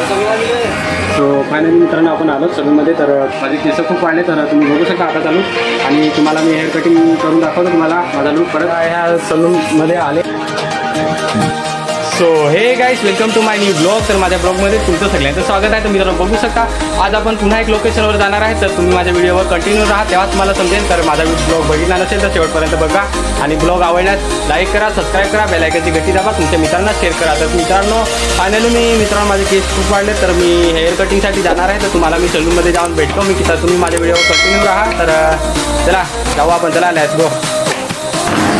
So finally मित्रांनो आपण आलो सलूनमध्ये. तर माझे केस खूप वाढले तर तुम्ही बघू शकता आता चालू. आणि तुम्हाला मी हेअर कटिंग करून दाखवतो तुम्हाला माझा लूक परत ह्या सलूनमध्ये आले. So hey guys welcome to my new blog. तर माझ्या ब्लॉगमध्ये तुमचं सगळ्यांचं स्वागत आहे. तर मित्रांनो बघू शकता आज आपण पुन्हा एक लोकेशनवर जाणार आहे. तर तुम्ही माझ्या व्हिडिओवर कंटिन्यू राहा तेव्हा तुम्हाला समजेल. तर माझा ब्लॉग बघितला नसेल तर शेवटपर्यंत बघा आणि ब्लॉग आवडल्यास लाईक करा, सबस्क्राईब करा, बेल आयकनची घंटी दाबा, तुमच्या मित्रांना शेअर करा. तर मित्रांनो फायनली मित्रांनो माझे केस खूप वाढले तर मी हेअर कटिंगसाठी जाणार आहे. तर तुम्हाला मी सलूनमध्ये जाऊन भेटतो मी. तर तुम्ही माझ्या व्हिडिओवर कंटिन्यू राहा. तर चला जाऊ आपण, चला लेट्स गो.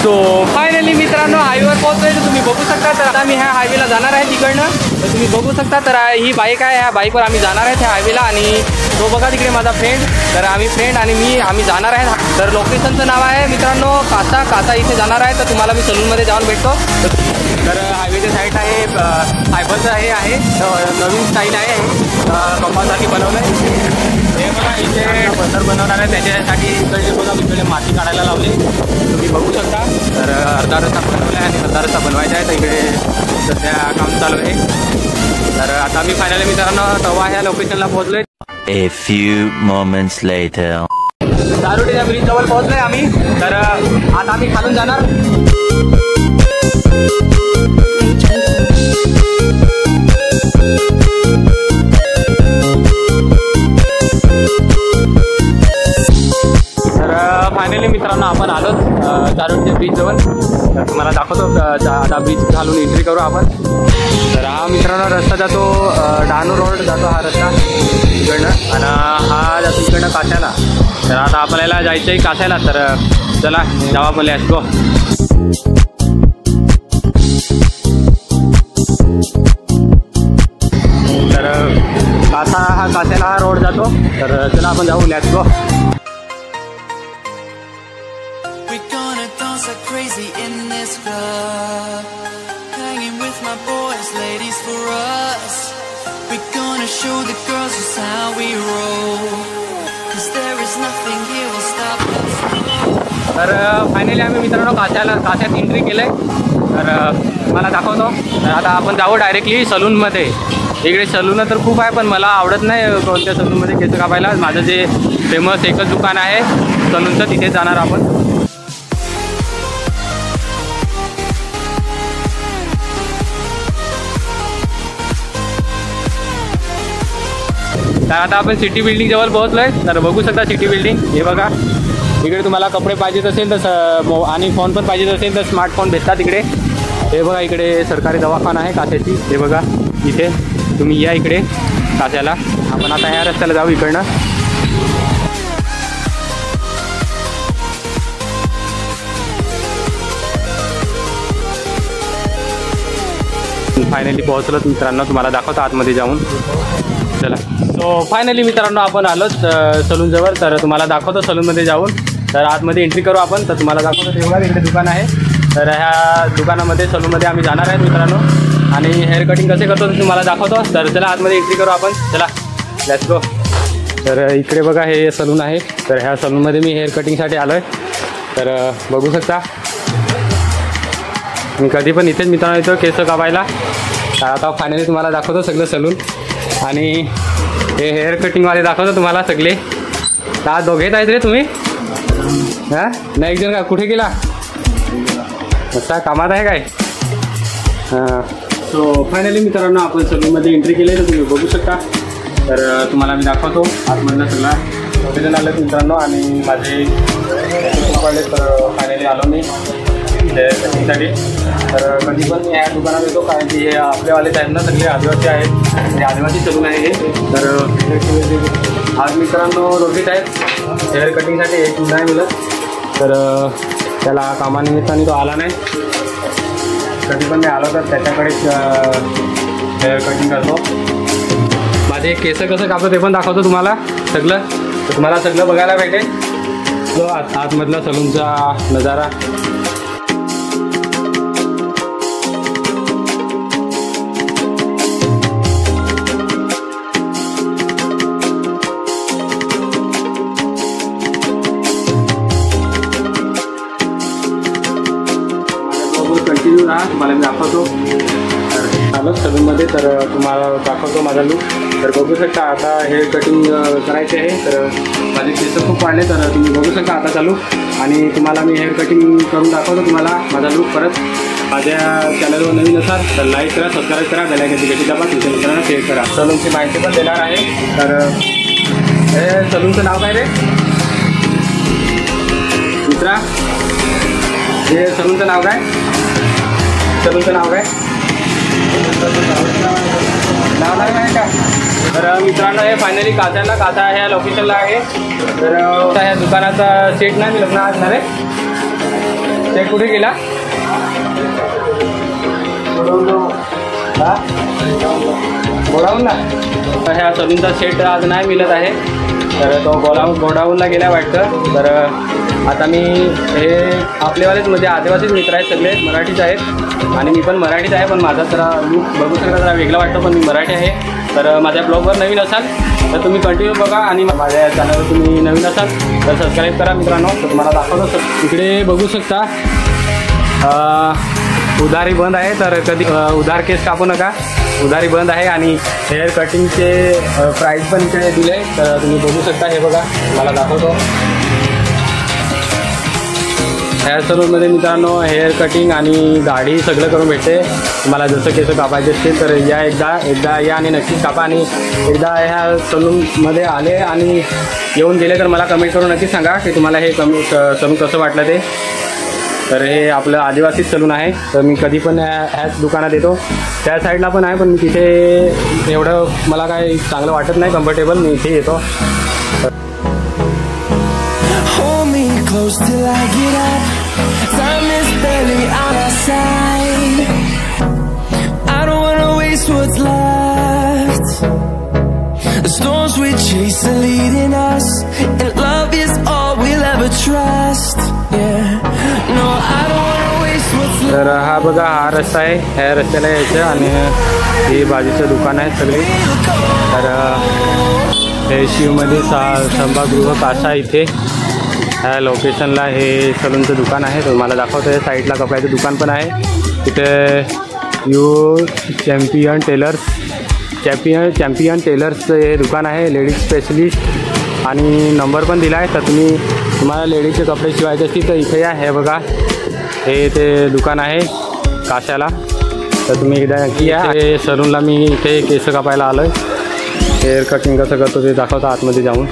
सो फायनली मित्रांनो हायवेवर पोहोचलोय. तर तुम्ही बघू शकता. तर आता मी ह्या हायवेला जाणार आहे तिकडनं. तर तुम्ही बघू शकता. तर ही बाईक आहे, ह्या बाईकवर आम्ही जाणार आहे त्या हायवेला. आणि तो बघा तिकडे माझा फ्रेंड. तर आम्ही फ्रेंड आणि आम्ही जाणार आहे. तर लोकेशनचं नाव आहे मित्रांनो कासा इथे जाणार आहे. तर तुम्हाला मी सलूनमध्ये जाऊन भेटतो. तर हायवेच्या साईड आहे फायबरचं हे आहे नवीन स्टाईल आहे कंपासाठी बनवलं आहे. हे बघा इथे बंदर बनवणार आहे त्याच्यासाठी इकडे बघा इकडे माती काढायला लावली तुम्ही बघू शकता. तर अर्धा रस्ता बनवला आहे आणि अर्धा रस्ता बनवायचा आहे. तर इकडे सध्या काम चालू आहे. तर आता मी फायनली मित्रांनो तवा ह्या लोकेशनला पोहोचलोय. A few moments later. दारुटीच्या ब्रिज जवळ पोहोचलोय आम्ही. तर आता आम्ही खालून जाणार. फायनली मित्रांनो आपण आलो दारुटीच्या ब्रिज जवळ. तर तुम्हाला दाखवतो. आता ब्रिज घालून एंट्री करू आपण. तर हा मित्रांनो रस्ता जातो डहाणू रोड जातो हा रस्ता इकडनं आणि हा जातो इकडनं काश्याला. तर आता आपल्याला जायचं आहे काश्याला. तर चला जाऊ आपण लेट्स गो. तर काश्याला हा रोड जातो. तर चला आपण जाऊ let's go. Crazy in this club, hanging with my boys, ladies for us. We're gonna show the girls just how we roll, 'cause there is nothing here will stop us. तर finally आम्ही मित्रांनो काश्यात entry केलं आहे. तर मला दाखवतो. तर आता आपण जाऊ डायरेक्टली सलूनमध्ये. इकडे सलून तर खूप आहे पण मला आवडत नाही कोणत्या सलूनमध्ये केस कापायला. माझं जे फेमस एकच दुकान आहे सलूनचं तिथे जाणार आपण. तर आता आपण सिटी बिल्डिंग जवळ पोहोचलोय. तर बघू शकता सिटी बिल्डिंग हे बघा. इकडे तुम्हाला कपडे पाहिजेत असेल तर आणि फोन पण पाहिजेत असेल तर स्मार्टफोन भेटतात इकडे. हे बघा इकडे सरकारी दवाखाना आहे काश्याची. हे बघा इथे तुम्ही या इकडे काश्याला. आपण आता ह्या रस्त्याला जाऊ इकडनं. फायनली पोहोचलो मित्रांनो. तुम्हाला दाखवतो आतमध्ये जाऊन. चला. सो फायनली मित्रांनो आपण आलोच सलूनजवळ. तर तुम्हाला दाखवतो सलूनमध्ये जाऊन. तर आतमध्ये एंट्री करू आपण. तर तुम्हाला दाखवतो तेवढा इकडे दुकान आहे. तर ह्या दुकानामध्ये सलूनमध्ये आम्ही जाणार आहेत मित्रांनो. आणि हेअर कटिंग कसे करतो ते तुम्हाला दाखवतो. तर चला आतमध्ये एंट्री करू आपण. चला लेट्स गो. तर इकडे बघा हे सलून आहे. तर ह्या सलूनमध्ये मी हेअर कटिंगसाठी आलो आहे. तर बघू शकता मी कधी पण इथेच मित्रांनो येतो केस कापायला. तर आता फायनली तुम्हाला दाखवतो सगळं सलून. आणि हे हेअर कटिंगवाले दाखवतो तुम्हाला सगळे. का दोघे आहेत रे तुम्ही? हां नाही एक जण का कुठे गेला? असा कामात आहे काय? हां. सो फायनली मित्रांनो आपण सलूनमध्ये एंट्री केली. तर तुम्ही बघू शकता. तर तुम्हाला मी दाखवतो आतमधलं सगळं लोकेशन आलं मित्रांनो. आणि माझे वाढले तर फायनली आलो मी हेअर कटिंगसाठी. तर कधी पण मी ह्या दुकानात येतो कारण की हे आपलेवालेच आहेत ना सगळे आदिवासी आहेत. हे आदिवासी सलून आहे हे. तर आज मित्रांनो रोटीत आहेत हेअर कटिंगसाठी एक नाही मिळत. तर त्याला कामानिमित्ताने तो आला नाही. कधी पण मी आलो तर त्याच्याकडेच हेअर कटिंग करतो. माझे केस कसं कापतो ते पण दाखवतो तुम्हाला सगळं. तर तुम्हाला सगळं बघायला भेटेल. तो आतमधला सलूनचा नजारा. कंटिन्यू राहा तुम्हाला मी दाखवतो. तर आलो सलूनमध्ये, तर तुम्हाला दाखवतो माझा लूक. तर बघू शकता आता हेअर कटिंग करायचे आहे. तर माझे केस खूप वाढले, तर तुम्ही बघू शकता आता चालू. आणि तुम्हाला मी हेअर कटिंग करून दाखवतो तुम्हाला माझा लूक. परत माझ्या चॅनलवर नवीन असाल तर लाईक करा, सबस्क्राईब करा, बेल आयकॉनची घंटी दाबा, तुमच्या मित्रांना शेअर करा. सलूनची माहिती पण देणार आहे. तर हे सलूनचं नाव काय रे मित्रा? हे सलूनचं नाव काय? सलूनचं नाव काय? नाव नाही माहिती का? तर मित्रांनो हे फायनली काचा ह्या लोकेशनला आहे. तर ह्या दुकानाचा सेट नाही मिळत ना असणार आहे. सेट कुठे गेला? गोडाऊन ना. ह्या सलूनचा सेट आज नाही मिळत आहे, तर तो गोडाऊनला गेला वाटतं. तर आता मी हे आपलेवालेच म्हणजे आदिवासीच मित्र आहेत, सगळे मराठीच आहेत आणि मी पण मराठीच आहे. पण माझा जरा लूक बघू शकता जरा वेगळा वाटतो, पण मी मराठी आहे. तर माझ्या ब्लॉगवर नवीन असाल तर तुम्ही कंटिन्यू बघा आणि माझ्या चॅनलवर तुम्ही नवीन असाल तर सबस्क्राईब करा मित्रांनो. तर तुम्हाला दाखवतो. इकडे बघू शकता उधारी बंद आहे, तर कधी उधार केस कापू नका. उधारी बंद आहे आणि हेअर कटिंगचे प्राईस पण इकडे दिले, तर तुम्ही बघू शकता. हे बघा मला दाखवतो. हेअर सलूनमध्ये मित्रांनो हेअर कटिंग आणि दाढी सगळं करून भेटते. तुम्हाला जसं केस कापायचे असतील तर या एकदा या आणि नक्कीच कापा. आणि एकदा ह्या सलूनमध्ये आले आणि येऊन गेले तर मला कमेंट करून नक्कीच सांगा की तुम्हाला हे सलून कसं वाटलं ते. तर हे आपलं आदिवासी सलून आहे, तर मी कधी पण ह्याच दुकानात येतो. त्या साईडला पण आहे, पण मी तिथे एवढं मला काय चांगलं वाटत नाही कम्फर्टेबल, मी इथे येतो. Close till I get up. Time is barely on our side. I don't wanna waste what's left. The storms we chase are leading us, and love is all we'll ever trust. Yeah, no, I don't wanna waste what's left. तर हा बघा हा रस्ता आहे, ह्या रस्त्याला यायचं आणि हे बाजूचं दुकान आहे सगळे. तर हे शिवमध्ये सभागृह कासा इथे ह्या लोकेशनला हे सलूनचं दुकान आहे. तर मला दाखवतो. आहे साईडला कपड्याचं दुकान पण आहे. तिथे चॅम्पियन टेलर्सचं हे दुकान आहे, लेडीज स्पेशलिस्ट, आणि नंबर पण दिला आहे. तर तुम्हाला लेडीजचे कपडे शिवायचे असतील तर इथे या. हे बघा हे ते दुकान आहे काशाला. तर तुम्ही एकदा नक्की या. हे सलूनला मी इथे केस कापायला आलो आहे. हेअर कटिंग कसं करतो ते दाखवतो आतमध्ये जाऊन.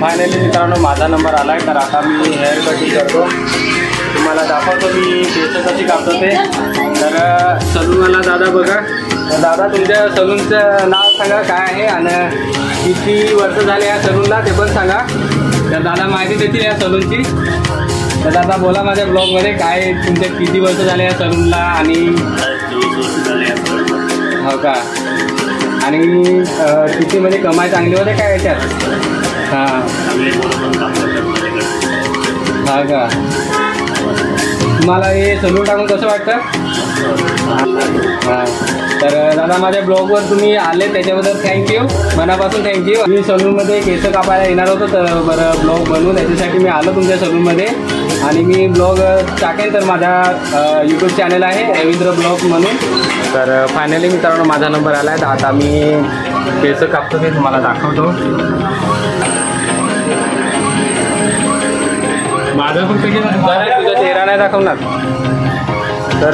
फायनली मित्रांनो माझा नंबर आला आहे, तर आता मी हेअर कटिंग करतो. तुम्हाला दाखवतो मी केस कशी कापतो ते. तर सलूनवाला दादा बघा. तर दादा तुमच्या सलूनचं नाव सांगा काय आहे आणि किती वर्ष झाले या सलूनला ते पण सांगा. तर दादा माहिती देतील या सलूनची. तर दादा बोला माझ्या ब्लॉगमध्ये काय तुमचे किती वर्ष झाले या सलूनला आणि 24 वर्ष झाले या सलूनला. हो का? आणि किती म्हणजे कमाई चांगली होते काय याच्यात? हां हा का? तुम्हाला हे सलून टाकून कसं वाटतं? हां तर दादा माझ्या ब्लॉगवर तुम्ही आले त्याच्याबद्दल थँक्यू, मनापासून थँक्यू. मी सलूनमध्ये केस कापायला येणार होतो, तर बरं ब्लॉग बनवून याच्यासाठी मी आलो तुमच्या सलूनमध्ये. आणि मी ब्लॉग टाकेन, तर माझा यूट्यूब चॅनल आहे रवींद्र ब्लॉग म्हणून. तर फायनली मित्रांनो माझा नंबर आला आहे. तर आता मी केस कापतो ते तुम्हाला दाखवतो. माझं फक्त तुझा चेहरा नाही दाखवणार. तर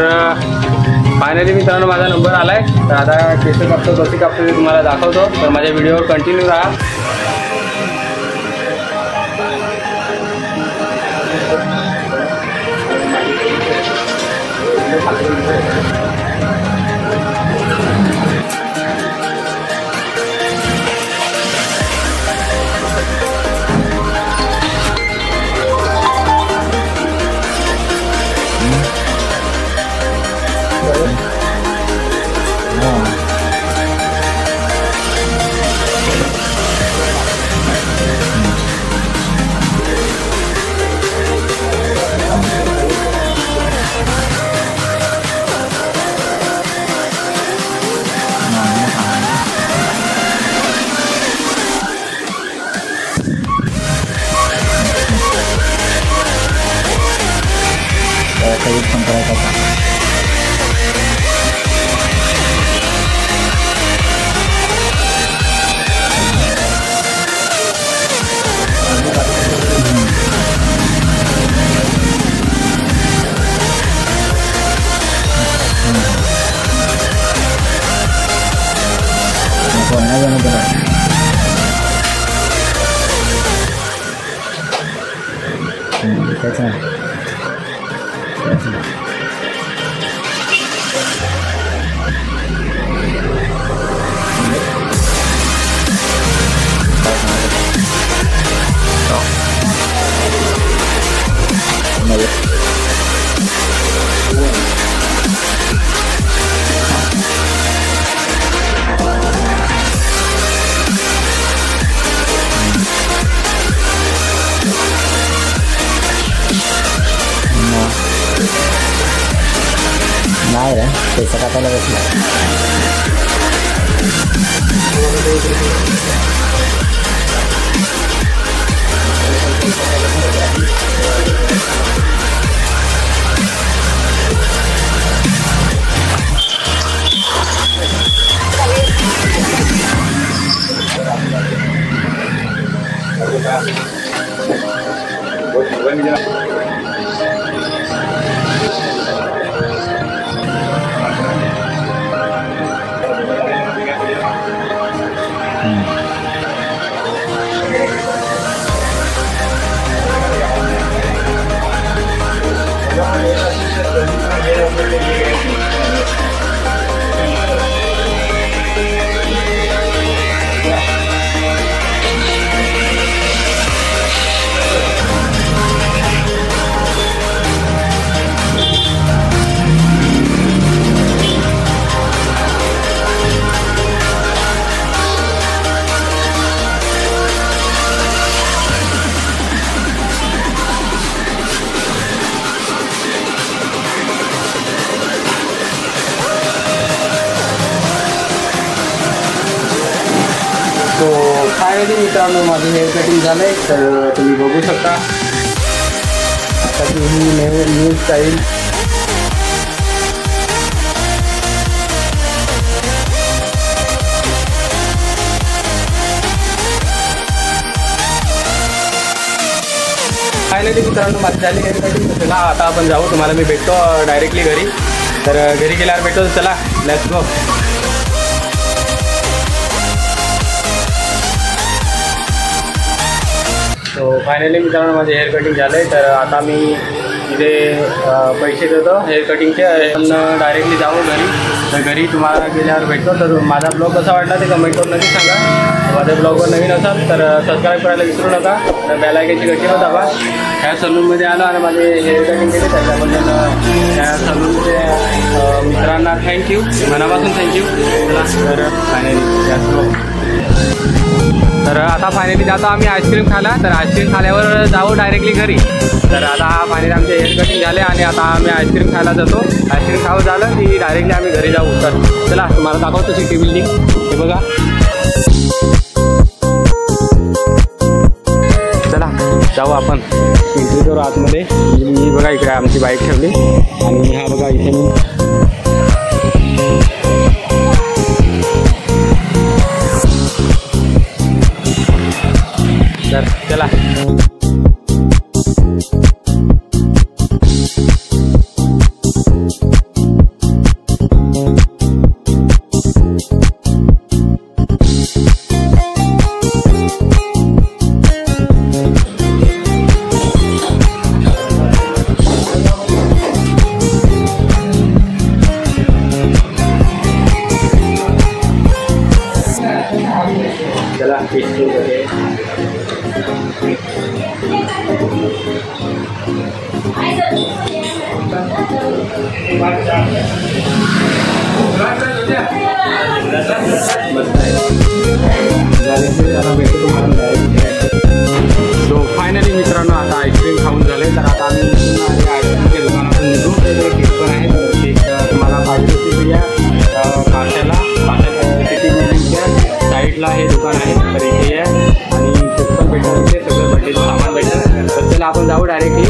फायनली मित्रांनो माझा नंबर आला आहे. तर आता केस कापतो कशी कापतो ते तुम्हाला दाखवतो. तर माझ्या व्हिडिओवर कंटिन्यू राहा. नाही रे पैसा काटायला बसला. तो फायनली मित्रांनो माझं हेअर कटिंग झालं आहे. तर तुम्ही बघू शकता आताची ही न्यू स्टाईल. फायनली मित्रांनो माझी झाली हेअर कटिंग. चला आता आपण जाऊ. तुम्हाला मी भेटतो डायरेक्टली घरी. तर घरी गेल्यावर भेटतो. चला लेट्स गो. सो फायनली मित्रांनो माझे हेअर कटिंग झालं आहे. तर आता मी इथे पैसे देतो हेअर कटिंगचे. आपण डायरेक्टली जाऊ घरी. तर घरी तुम्हाला गेल्यावर भेटतो. तर माझा ब्लॉग कसा वाटला ते कमेंट करून नक्की सांगा. माझ्या ब्लॉगवर नवीन असाल तर सबस्क्राईब करायला विसरू नका. तर बेल आयकॉनची घंटी पण दाबा. ह्या सलूनमध्ये आलो आणि माझे हेअर कटिंग केले त्याच्याबद्दल त्या सलूनच्या मित्रांना थँक्यू, मनापासून थँक्यू. तर फायनली तर आता फायनली जातो आम्ही आईस्क्रीम खायला. तर आईस्क्रीम खाल्यावर जाऊ डायरेक्टली घरी. तर आता फायनली आमचे हेअर कटिंग झाले आणि आता आम्ही आईस्क्रीम खायला जातो. आईस्क्रीम खावं झालं की डायरेक्टली आम्ही घरी जाऊ. तर चला तुम्हाला दाखवतो सिटी बिल्डिंग. हे बघा. चला जाऊ आपण इंटरव्ह्यूवर आतमध्ये. मी बघा इकडे आमची बाईक ठेवली आणि हा बघा इथे मी तर चला. चला सो फायनली मित्रांनो आता आईस्क्रीम खाऊन झाले. तर आता आम्ही आईस्क्रीमच्या दुकानातून निघू. केक पण आहे. केक तुम्हाला पाहिजे असेल या काशाला सिटी बिल्डिंगच्या साईडला हे दुकान आहे. तर इथे या आणि केक पण भेटणार. ते सगळं बर्थडेचं सामान भेटणार. तर चला आपण जाऊ डायरेक्टली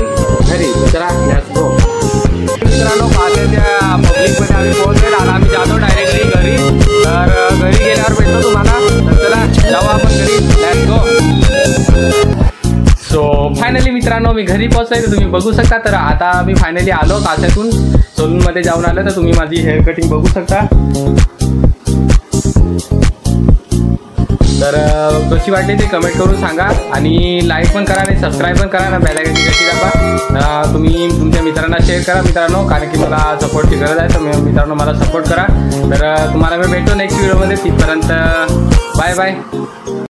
घरी. तर चला लेट्स गो. मित्रांनो काशाच्या पब्लिकमध्ये आम्ही पोहोचले. आता आम्ही जातो डायरेक्टली घरी. तर घरी गेल्यावर भेटतो तुम्हाला. तर चला जाऊ आपण घरी. Let's go. सो फायनली मित्रांनो मी घरी पोहोचलोय. तर तुम्ही बघू शकता. तर आता मी फायनली आलो काशातून. सलूनमध्ये जाऊन आलो. तर तुम्ही माझी हेअर कटिंग बघू शकता. तर कशी वाटली ते कमेंट करून सांगा आणि लाईक पण करा आणि सबस्क्राईब पण करा ना, बेल आयकॉनची घंटी दाबा. तुम्ही तुमच्या मित्रांना शेअर करा मित्रांनो, कारण की मला सपोर्टची गरज आहे. तर मित्रांनो मला सपोर्ट करा. तर तुम्हाला मी भेटतो नेक्स्ट व्हिडिओमध्ये. तिथपर्यंत बाय बाय.